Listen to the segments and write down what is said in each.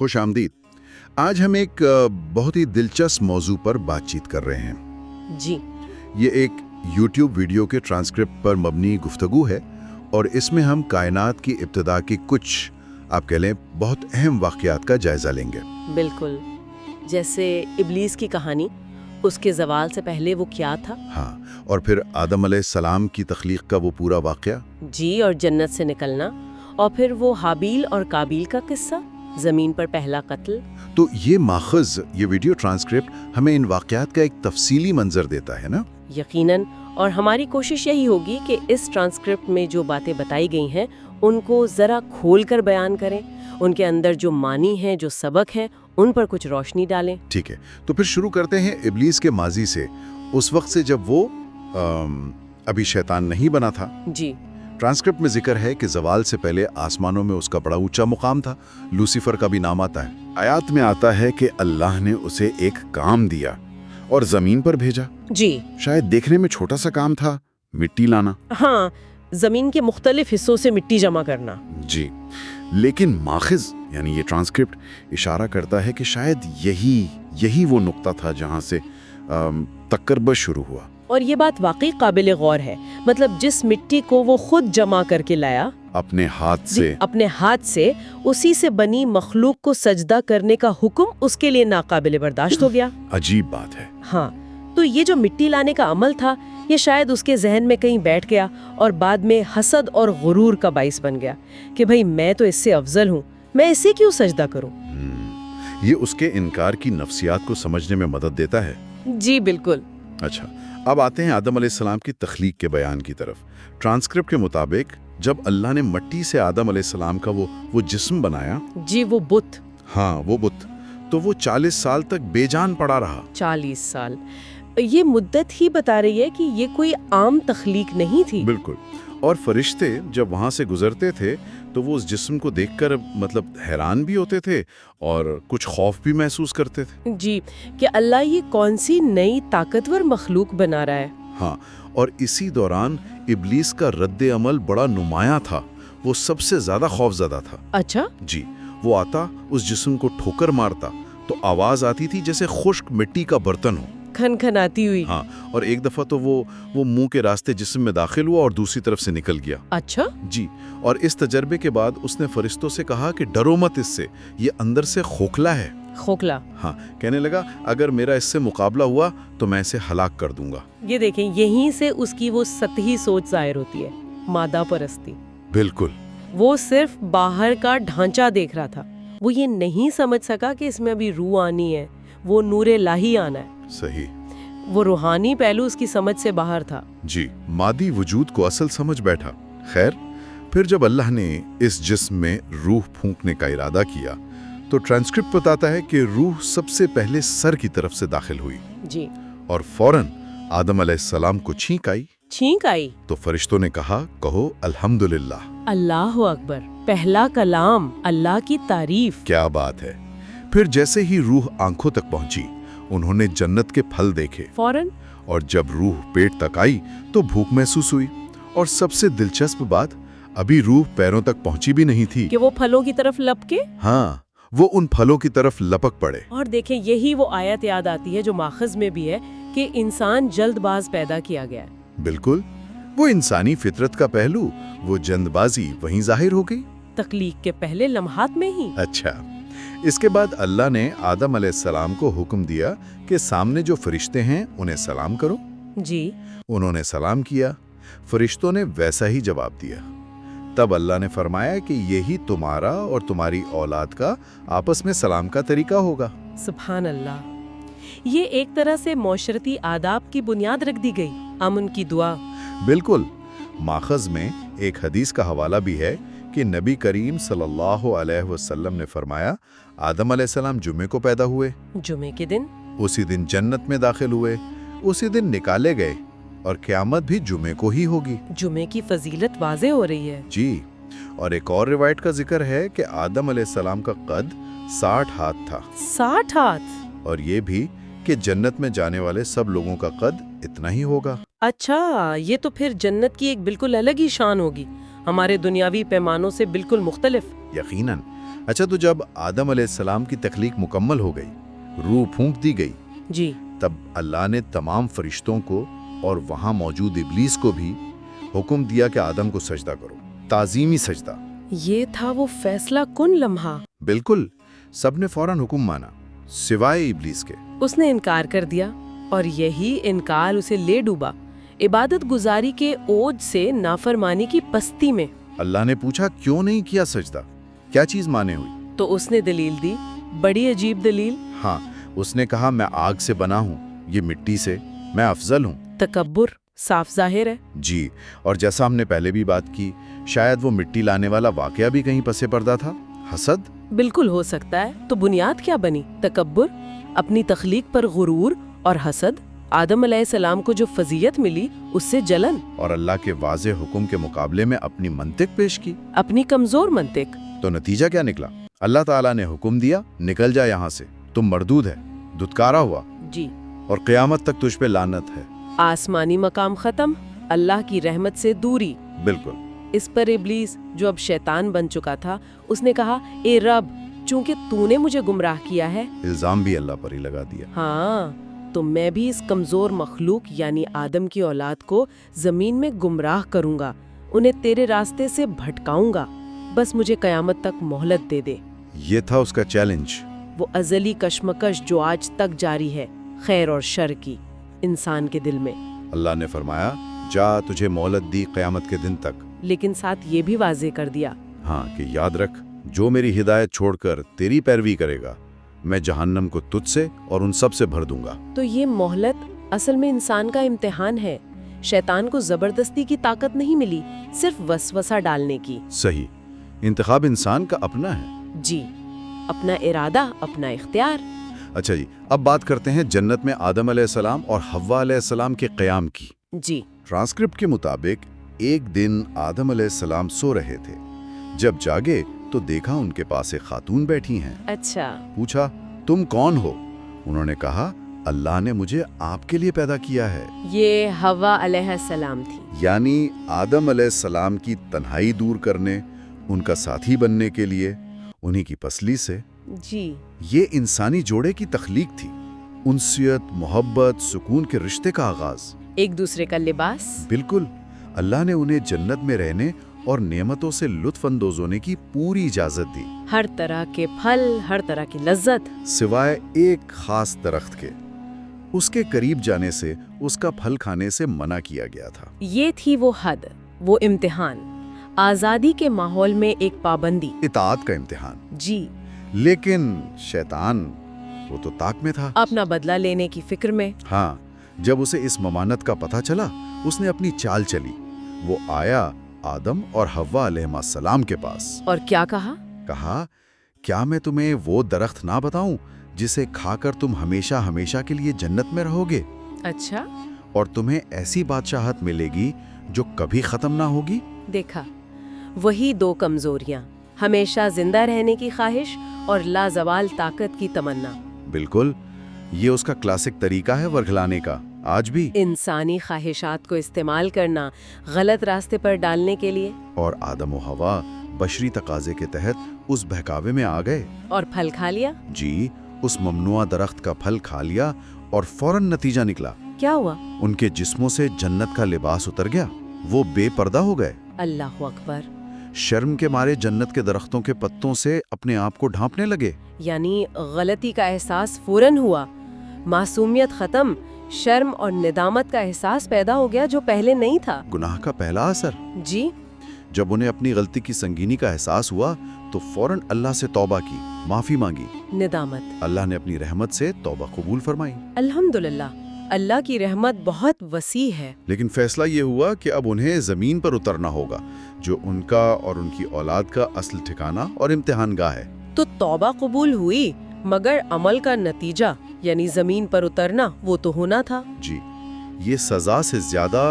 خوش آمدید۔ آج ہم ایک بہت ہی دلچسپ موضوع پر بات چیت کر رہے ہیں۔ جی، یہ ایک یوٹیوب ویڈیو کے ٹرانسکرپٹ پر مبنی گفتگو ہے اور اس میں ہم کائنات کی ابتدا کی کچھ آپ کہہ لیں بہت اہم واقعات کا جائزہ لیں گے۔ بالکل، جیسے ابلیس کی کہانی، اس کے زوال سے پہلے وہ کیا تھا؟ ہاں، اور پھر آدم علیہ السلام کی تخلیق کا وہ پورا واقعہ۔ جی، اور جنت سے نکلنا، اور پھر وہ حابیل اور کابیل کا قصہ، زمین پر پہلا قتل۔ تو یہ ماخذ، یہ ویڈیو ٹرانسکرپٹ ہمیں ان واقعات کا ایک تفصیلی منظر دیتا ہے نا؟ یقیناً، اور ہماری کوشش یہی ہوگی کہ اس ٹرانسکرپٹ میں جو باتیں بتائی گئی ہیں ان کو ذرا کھول کر بیان کریں، ان کے اندر جو معنی ہیں، جو سبق ہیں، ان پر کچھ روشنی ڈالیں۔ ٹھیک ہے، تو پھر شروع کرتے ہیں ابلیس کے ماضی سے، اس وقت سے جب وہ ابھی شیطان نہیں بنا تھا۔ جی، ٹرانسکرپٹ میں ذکر ہے کہ زوال سے پہلے آسمانوں میں اس کا بڑا اونچا مقام تھا، لوسیفر کا بھی نام آتا ہے۔ آیات میں آتا ہے کہ اللہ نے اسے ایک کام دیا اور زمین پر بھیجا۔ جی، شاید دیکھنے میں چھوٹا سا کام تھا، مٹی لانا۔ ہاں، زمین کے مختلف حصوں سے مٹی جمع کرنا۔ جی، لیکن ماخذ یعنی یہ ٹرانسکرپٹ اشارہ کرتا ہے کہ شاید یہی وہ نقطہ تھا جہاں سے تکربر شروع ہوا۔ اور یہ بات واقعی قابل غور ہے، مطلب جس مٹی کو وہ خود جمع کر کے لایا اپنے ہاتھ سے، اسی سے بنی مخلوق کو سجدہ کرنے کا حکم اس کے لیے ناقابل برداشت ہو گیا۔ عجیب بات ہے۔ ہاں، تو یہ جو مٹی لانے کا عمل تھا، یہ شاید اس کے ذہن میں کہیں بیٹھ گیا اور بعد میں حسد اور غرور کا باعث بن گیا کہ بھئی میں تو اس سے افضل ہوں، میں اسے کیوں سجدہ کروں۔ یہ اس کے انکار کی نفسیات کو سمجھنے میں مدد دیتا ہے۔ جی بالکل۔ اچھا، اب آتے ہیں آدم علیہ السلام کی تخلیق کے بیان کی طرف۔ ٹرانسکرپٹ کے مطابق جب اللہ نے مٹی سے آدم علیہ السلام کا وہ جسم بنایا، جی، وہ بت، ہاں وہ بت، تو وہ 40 سال تک بے جان پڑا رہا۔ 40 سال، یہ مدت ہی بتا رہی ہے کہ یہ کوئی عام تخلیق نہیں تھی۔ بالکل، اور فرشتے جب وہاں سے گزرتے تھے تو وہ اس جسم کو دیکھ کر مطلب حیران بھی ہوتے تھے اور کچھ خوف بھی محسوس کرتے تھے۔ جی، کہ اللہ یہ کون سی نئی طاقتور مخلوق بنا رہا ہے۔ ہاں، اور اسی دوران ابلیس کا رد عمل بڑا نمایاں تھا، وہ سب سے زیادہ خوف زدہ تھا۔ اچھا، جی، وہ آتا، اس جسم کو ٹھوکر مارتا تو آواز آتی تھی جیسے خشک مٹی کا برتن ہو، کھنکھناتی ہوئی۔ ہاں، اور ایک دفعہ تو وہ منہ کے راستے جسم میں داخل ہوا اور دوسری طرف سے نکل گیا۔ اچھا، جی، اور اس تجربے کے بعد اس نے فرشتوں سے کہا کہ ڈرو مت اس سے، یہ اندر سے کھوکھلا ہے۔ کھوکھلا، ہاں، کہنے لگا اگر میرا اس سے مقابلہ ہوا تو میں اسے ہلاک کر دوں گا۔ یہ دیکھیں، یہیں سے اس کی وہ سطحی سوچ ظاہر ہوتی ہے، مادہ پرستی۔ بالکل، وہ صرف باہر کا ڈھانچہ دیکھ رہا تھا، وہ یہ نہیں سمجھ سکا کہ اس میں ابھی روح آنی ہے، وہ نور الہی آنا ہے۔ صحیح، وہ روحانی پہلو اس کی سمجھ سے باہر تھا۔ جی، مادی وجود کو اصل سمجھ بیٹھا۔ خیر، پھر جب اللہ نے اس جسم میں روح پھونکنے کا ارادہ کیا تو ٹرانسکرپٹ بتاتا ہے کہ روح سب سے پہلے سر کی طرف سے داخل ہوئی جی، اور فوراً آدم علیہ السلام کو چھینک آئی۔ چھینک آئی، تو فرشتوں نے کہا کہو الحمدللہ۔ اللہ اکبر، پہلا کلام، اللہ کی تعریف۔ کیا بات ہے۔ پھر جیسے ہی روح آنکھوں تک پہنچی، انہوں نے جنت کے پھل دیکھے، فوراً، اور جب روح پیٹ تک آئی تو بھوک محسوس ہوئی، اور سب سے دلچسپ بات، ابھی روح پیروں تک پہنچی بھی نہیں تھی کہ وہ پھلوں کی طرف لپ کے، ہاں، وہ ان پھلوں کی طرف لپک پڑے۔ اور دیکھیں یہی وہ آیت یاد آتی ہے جو ماخذ میں بھی ہے کہ انسان جلد باز پیدا کیا گیا ہے۔ بالکل، وہ انسانی فطرت کا پہلو، وہ جلد بازی وہیں ظاہر ہو گئی، تخلیق کے پہلے لمحات میں ہی۔ اچھا، اس کے بعد اللہ نے آدم علیہ السلام کو حکم دیا کہ سامنے جو فرشتے ہیں انہیں سلام کرو۔ جی، انہوں نے سلام کیا، فرشتوں نے ویسا ہی جواب دیا۔ تب اللہ نے فرمایا کہ یہی تمہارا اور تمہاری اولاد کا آپس میں سلام کا طریقہ ہوگا۔ سبحان اللہ، یہ ایک طرح سے معاشرتی آداب کی بنیاد رکھ دی گئی، امن کی دعا۔ بالکل، ماخذ میں ایک حدیث کا حوالہ بھی ہے کہ نبی کریم صلی اللہ علیہ وسلم نے فرمایا آدم علیہ السلام جمعے کو پیدا ہوئے، جمعے کے دن، اسی دن جنت میں داخل ہوئے، اسی دن نکالے گئے، اور قیامت بھی جمعے کو ہی ہوگی۔ جمعے کی فضیلت واضح ہو رہی ہے۔ جی، اور ایک اور روایت کا ذکر ہے کہ آدم علیہ السلام کا قد 60 ہاتھ تھا، 60 ہاتھ، اور یہ بھی کہ جنت میں جانے والے سب لوگوں کا قد اتنا ہی ہوگا۔ اچھا، یہ تو پھر جنت کی ایک بالکل الگ ہی شان ہوگی، ہمارے دنیاوی پیمانوں سے بالکل مختلف۔ یقیناً، अच्छा, तो जब आदम अलैहिस्सलाम की तख्लीक मुकम्मल हो गई, रूह फूंक दी गई, जी, तब अल्लाह ने तमाम फरिश्तों को और वहां मौजूद इब्लीस को भी हुक्म दिया कि आदम को सजदा करो, ताजीमी सजदा। ये था वो फैसला कुन लम्हा। बिल्कुल, सबने फौरन हुक्म माना, सिवाय इब्लीस के। उसने इनकार कर दिया और यही इनकार उसे ले डूबा इबादत गुजारी के ओझ से नाफरमानी की पस्ती में। अल्लाह ने पूछा, क्यों नहीं किया सजदा, क्या चीज माने हुई? तो उसने दलील दी, बड़ी अजीब दलील। हाँ, उसने कहा, मैं आग से बना हूँ, ये मिट्टी से, मैं अफजल हूँ। तकब्बुर साफ जाहिर है। जी, और जैसा हमने पहले भी बात की, शायद वो मिट्टी लाने वाला वाकया भी कहीं पसे पर्दा था, हसद। बिल्कुल हो सकता है। तो बुनियाद क्या बनी? तकब्बुर, अपनी तख्लीक पर गुरूर, और हसद, आदम अलैहिस्सलाम को जो फजीयत मिली उससे जलन। और अल्लाह के वाज़े हुक्म के मुकाबले में अपनी मंतिक पेश की। अपनी कमजोर मंतिक। तो नतीजा क्या निकला? अल्लाह ताला ने हुक्म दिया, निकल जा यहाँ से, तुम मरदूद है, दुत्कारा हुआ, जी, और क़यामत तक तुझ पे लानत है। आसमानी मकाम खत्म, अल्लाह की रहमत से दूरी। बिल्कुल। इस पर इब्लीस, जो अब शैतान बन चुका था, उसने कहा, ए रब, चूंकि तूने मुझे गुमराह किया है, इल्जाम भी अल्लाह पर ही लगा दिया। हाँ, तो मैं भी इस कमजोर मखलूक यानी आदम की औलाद को जमीन में गुमराह करूंगा, उन्हें तेरे रास्ते से भटकाऊंगा, बस मुझे कयामत तक मोहलत दे दे। ये था उसका चैलेंज। वो अजली कश्मकश जो आज तक जारी है, खैर और शर की, इंसान के दिल में। अल्लाह ने फरमाया, जा, तुझे मोहलत दी क़यामत के दिन तक। लेकिन साथ ये भी वाजे कर दिया, हाँ, कि याद रख, जो मेरी हिदायत छोड़कर तेरी पैरवी करेगा, मैं जहन्नम को तुझसे और उन सब से भर दूंगा। तो ये मोहलत असल में इंसान का इम्तिहान है। शैतान को जबरदस्ती की ताकत नहीं मिली, सिर्फ वसवसा डालने की। सही, इंतखाब इंसान का अपना है। जी, अपना इरादा, अपना इख्तियार। अच्छा जी, अब बात करते हैं जन्नत में आदम अलैहिस्सलाम और हव्वा अलैहिस्सलाम के क़याम की। जी, ट्रांसक्रिप्ट के मुताबिक एक दिन आदम अलैहिस्सलाम सो रहे थे। जब जागे तो देखा उनके पास एक खातून बैठी हैं। अच्छा, पूछा, तुम कौन हो? उन्होंने कहा, अल्लाह ने मुझे आपके लिए पैदा किया है। ये हवा अलैहिस्सलाम थी। यानी आदम अलैहिस्सलाम की तन्हाई दूर करने, उनका साथी बनने के लिए, उन्हीं की पसली से। जी, ये इंसानी जोड़े की तख्लीक थी, उनसियत, मोहब्बत, सुकून के रिश्ते का आगाज। एक दूसरे का लिबास। बिल्कुल, अल्लाह ने उन्हें जन्नत में रहने और नेमतों से लुत्फ अंदोज होने की पूरी इजाजत दी, हर तरह के फल, हर तरह की लज्जत, सिवाय एक खास दरख्त के। उसके करीब जाने से, उसका फल खाने से मना किया गया था। ये थी वो हद, वो इम्तिहान, आजादी के माहौल में एक पाबंदी। इताअत का इम्तिहान। जी, लेकिन शैतान, वो तो ताक में था, अपना बदला लेने की फिक्र में। हाँ, जब उसे इस ममानत का पता चला, उसने अपनी चाल चली। वो आया आदम और हव्वा अलैहिस्सलाम के पास। और क्या कहा? कहा, क्या मैं तुम्हें वो दरख्त ना बताऊं जिसे खाकर तुम हमेशा हमेशा के लिए जन्नत में रहोगे? अच्छा, और तुम्हें ऐसी बादशाहत मिलेगी जो कभी खत्म ना होगी। देखा, वही दो कमजोरियां, हमेशा जिंदा रहने की ख्वाहिश और लाजवाल ताकत की तमन्ना। बिल्कुल, ये उसका क्लासिक तरीका है वर्गलाने का, आज भी। इंसानी ख्वाहिशात को इस्तेमाल करना गलत रास्ते पर डालने के लिए। और आदम और हवा बशरी तकाजे के तहत उस बहकावे में आ गए और फल खा लिया। जी, उस ममनुआ दरख्त का फल खा लिया और फौरन नतीजा निकला। क्या हुआ? उनके जिस्मों से जन्नत का लिबास उतर गया, वो बेपर्दा हो गए। अल्लाह अकबर। शर्म के मारे जन्नत के दरख्तों के पत्तों से अपने आप को ढांपने लगे। यानी गलती का एहसास फौरन हुआ, मासूमियत खत्म, शर्म और निदामत का एहसास पैदा हो गया जो पहले नहीं था। गुनाह का पहला असर। जी, जब उन्हें अपनी गलती की संगीनी का एहसास हुआ तो फौरन अल्लाह से तौबा की, माफी मांगी। निदामत। अल्लाह ने अपनी रहमत से तौबा कबूल फरमाई। अल्हम्दुलिल्लाह, अल्लाह की रहमत बहुत वसी है। लेकिन फैसला ये हुआ कि अब उन्हें जमीन पर उतरना होगा, जो उनका और उनकी औलाद का असल ठिकाना और इम्तिहान गाह है। तो तौबा कबूल हुई, मगर अमल का नतीजा यानी जमीन पर उतरना, वो तो होना था। जी, ये सजा से ज्यादा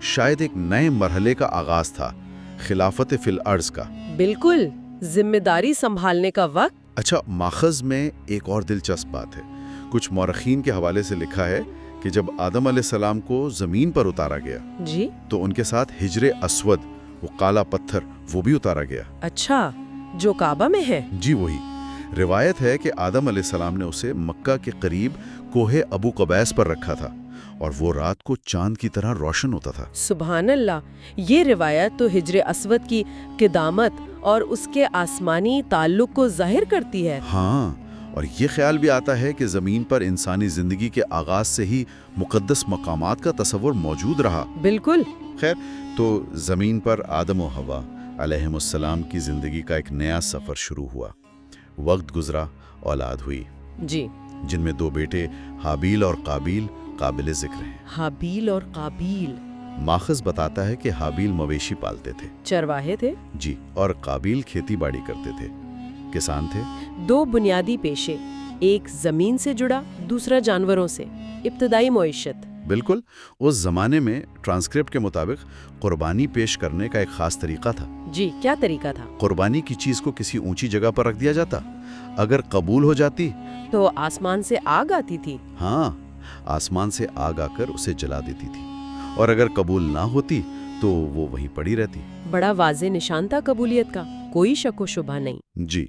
शायद एक नए मरहले का आगाज था, खिलाफत फिल अर्ज का। बिल्कुल, जिम्मेदारी संभालने का वक्त। अच्छा, माखज में एक और दिलचस्प बात है। कुछ मौरखीन के हवाले से लिखा है कि जब आदम अलैहिस्सलाम को जमीन पर उतारा गया जी, तो उनके साथ हिजरे अस्वद, वो काला पत्थर, वो भी उतारा गया। अच्छा, जो काबा में है? जी वही। रिवायत है कि आदम अलैहिस्सलाम ने उसे मक्का के करीब कोहे अबू कबैस पर रखा था और वो रात को चांद की तरह रोशन होता था। सुभान अल्लाह, ये रिवायत तो हिज्र अस्वद की क़िदामत और उसके आसमानी ताल्लुक को जाहिर करती है। हाँ, और ये ख्याल भी आता है कि ज़मीन पर इंसानी ज़िंदगी के आगाज़ से ही मुक़द्दस मकामात का तसव्वुर मौजूद रहा। बिल्कुल। खैर, तो ज़मीन पर आदम और हवा अलैहिमुस्सलाम की ज़िंदगी का एक नया सफ़र शुरू हुआ। वक्त गुजरा, औलाद हुई, जी। जिनमें 2 बेटे हाबील और काबील काबिल ज़िक्र हैं। हाबील और काबील। माखज़ बताता है कि हाबील मवेशी पालते थे, चरवाहे थे। जी, और काबील खेती बाड़ी करते थे, किसान थे। 2 बुनियादी पेशे, एक ज़मीन से जुड़ा, दूसरा जानवरों से। इब्तदाई मईशत। बिल्कुल। उस ज़माने में ट्रांसक्रिप्ट के मुताबिक कुर्बानी पेश करने का एक ख़ास तरीका था। जी, क्या तरीका था? कुर्बानी की चीज़ को किसी ऊंची जगह पर रख दिया जाता। अगर कबूल हो जाती तो आसमान से आग आती थी। हाँ, आसमान से आग आकर उसे जला देती थी, और अगर कबूल ना होती तो वो वहीं पड़ी रहती। बड़ा वाज़े निशान था कबूलियत का, कोई शक व शुबा नहीं। जी।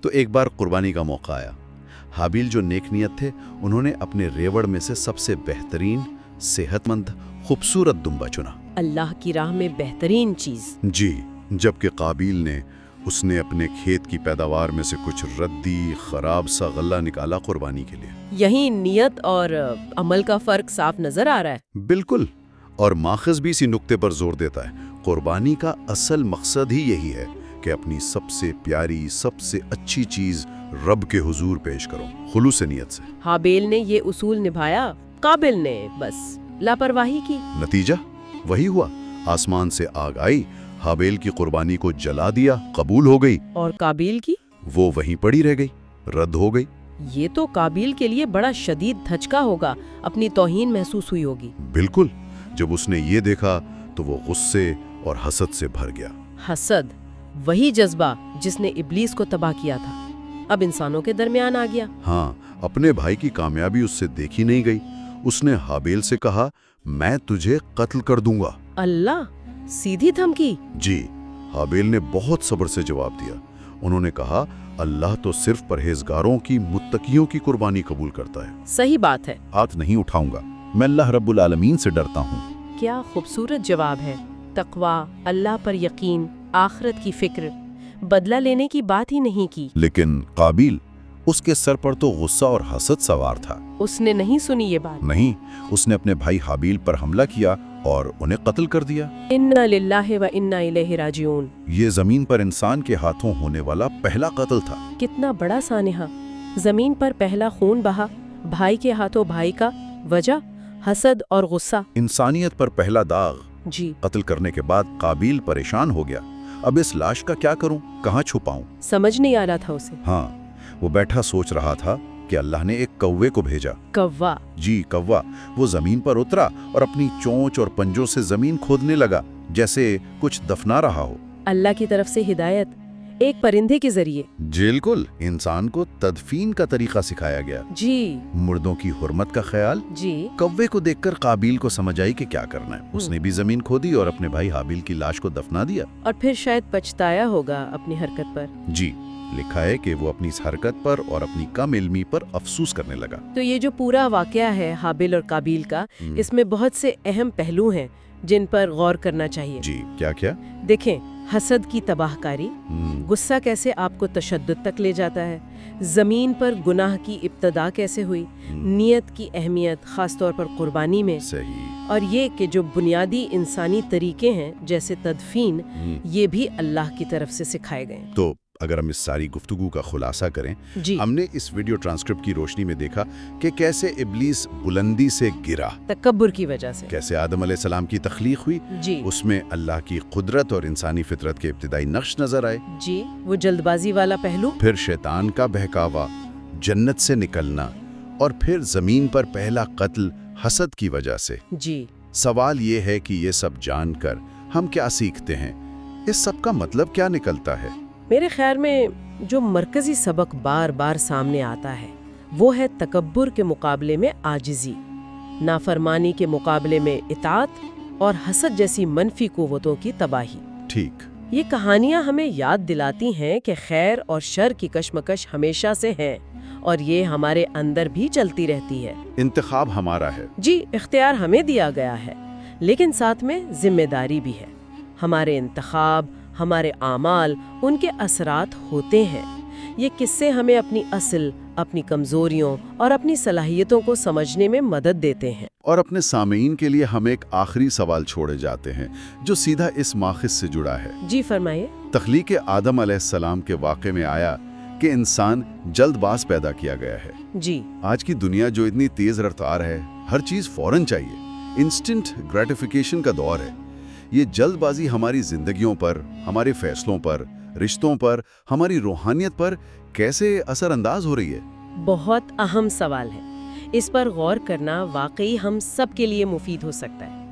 तो एक बार कुर्बानी का मौका आया। हाबील जो नेक नियत थे, उन्होंने अपने रेवड़ में से सबसे बेहतरीन, सेहतमंद, खूबसूरत दुम्बा चुना। अल्लाह की राह में बेहतरीन चीज़। जी, जबकि काबील ने उसने अपने खेत की पैदावार में से कुछ रद्दी खराब सा गल्ला निकाला कुर्बानी के लिए। यही नियत और अमल का फर्क साफ नजर आ रहा है। बिल्कुल। और माखज़ भी इसी नुक्ते पर जोर देता है, कुर्बानी का असल मकसद ही यही है कि अपनी सबसे प्यारी, सबसे अच्छी चीज़ रब के हुजूर पेश करो, खुलूस नियत से। हाबील ने ये उसूल निभाया, काबिल ने बस लापरवाही की। नतीजा वही हुआ। आसमान से आग आई, हाबील की कुर्बानी को जला दिया, कबूल हो गई, और काबिल की? वो वहीं पड़ी रह गई, रद्द हो गई। ये तो काबिल के लिए बड़ा शदीद धचका होगा, अपनी तौहीन महसूस हुई होगी। बिल्कुल। जब उसने ये देखा तो वो गुस्से और हसद से भर गया। हसद, वही जज्बा जिसने इब्लीस को तबाह किया था, अब इंसानों के दरमियान आ गया। हाँ, अपने भाई की कामयाबी उससे देखी नहीं गई। उसने हाबील से कहा, मैं तुझे कत्ल कर दूंगा। अल्लाह, सीधी धमकी। जी। हाबील ने बहुत सब्र से जवाब दिया। उन्होंने कहा, अल्लाह तो सिर्फ परहेजगारों की, मुत्तकियों की कुर्बानी कबूल करता है। सही बात है। हाथ नहीं उठाऊंगा, मैं अल्लाह रब्बुल आलमीन से डरता हूँ। क्या खूबसूरत जवाब है। तकवा, अल्लाह पर यकीन, आखिरत की फिक्र, बदला लेने की बात ही नहीं की। लेकिन काबिल, उसके सर पर तो गुस्सा और हसद सवार था। उसने नहीं सुनी ये बात। नहीं, उसने अपने भाई हाबील पर हमला किया और उन्हें कत्ल कर दिया। इन्ना लिल्लाहि व इन्ना इलैहि राजिऊन। ये जमीन पर इंसान के हाथों होने वाला पहला कत्ल था। कितना बड़ा सानिहा। जमीन पर पहला खून बहा, भाई के हाथों भाई का। वजह हसद और गुस्सा। इंसानियत पर पहला दाग। जी। कत्ल करने के बाद काबिल परेशान हो गया। अब इस लाश का क्या करूं, कहाँ छुपाऊं? समझ नहीं आ रहा था उसे। हाँ, वो बैठा सोच रहा था कि अल्लाह ने एक कौवे को भेजा। कौवा? जी, कौवा। वो जमीन पर उतरा और अपनी चोंच और पंजों से जमीन खोदने लगा, जैसे कुछ दफना रहा हो। अल्लाह की तरफ से हिदायत, एक परिंदे के जरिए। बिल्कुल। इंसान को तदफीन का तरीका सिखाया गया। जी। मुर्दों की हुर्मत का ख्याल। जी। कौवे को देखकर काबिल को समझ आई कि क्या करना है। उसने भी जमीन खोदी और अपने भाई हाबील की लाश को दफना दिया। और फिर शायद पछताया होगा अपनी हरकत पर। जी, लिखा है कि वो अपनी इस हरकत पर और अपनी कम इल्मी पर अफसोस करने लगा। तो ये जो पूरा वाकया है हाबिल और काबिल का, इसमें बहुत से अहम पहलू हैं जिन पर गौर करना चाहिए। जी, क्या क्या? देखें, हसद की तबाहकारी, गुस्सा कैसे आपको तशद्दुद तक ले जाता है, जमीन पर गुनाह की इब्तदा कैसे हुई, नियत की अहमियत खासतौर पर कुर्बानी में, सही। और ये कि जो बुनियादी इंसानी तरीके हैं जैसे तदफीन, ये भी अल्लाह की तरफ से सिखाए गए। तो अगर हम इस सारी गुफ्तगू का खुलासा करें, जी। हमने इस वीडियो ट्रांसक्रिप्ट की रोशनी में देखा कि कैसे इब्लीस बुलंदी से गिरा, तकब्बुर की वजह से। कैसे आदम अलैहिस्सलाम की तख्लीक हुई, जी। उसमें अल्लाह की कुदरत और इंसानी फितरत के इब्तिदाई नक्श नजर आए। जी, वो जल्दबाजी वाला पहलू। फिर शैतान का बहकावा, जन्नत से निकलना, और फिर जमीन पर पहला कत्ल हसद की वजह से। जी। सवाल ये है कि ये सब जानकर हम क्या सीखते हैं? इस सब का मतलब क्या निकलता है? मेरे ख्याल में जो मरकजी सबक बार बार सामने आता है वो है तकब्बुर के मुकाबले में आजिज़ी, नाफरमानी के मुकाबले में इताअत, और हसद जैसी मनफी कुव्वतों की तबाही। ठीक। یہ کہانیاں ہمیں یاد دلاتی ہیں کہ خیر اور شر کی کشمکش ہمیشہ سے ہے اور یہ ہمارے اندر بھی چلتی رہتی ہے۔ انتخاب ہمارا ہے۔ جی، اختیار ہمیں دیا گیا ہے، لیکن ساتھ میں ذمہ داری بھی ہے۔ ہمارے انتخاب، ہمارے اعمال، ان کے اثرات ہوتے ہیں۔ یہ قصے ہمیں اپنی اصل، اپنی کمزوریوں اور اپنی صلاحیتوں کو سمجھنے میں مدد دیتے ہیں۔ اور اپنے سامعین کے لیے ہم ایک آخری سوال چھوڑے جاتے ہیں جو سیدھا اس ماخذ سے جڑا ہے۔ جی فرمائیے۔ تخلیق آدم علیہ السلام کے واقعے میں آیا کہ انسان جلد باز پیدا کیا گیا ہے۔ جی، آج کی دنیا جو اتنی تیز رفتار ہے، ہر چیز فوراً چاہیے، انسٹنٹ گریٹیفیکیشن کا دور ہے۔ یہ جلد بازی ہماری زندگیوں پر، ہمارے فیصلوں پر، رشتوں پر، ہماری روحانیت پر کیسے اثر انداز ہو رہی ہے؟ بہت اہم سوال ہے۔ اس پر غور کرنا واقعی ہم سب کے لیے مفید ہو سکتا ہے۔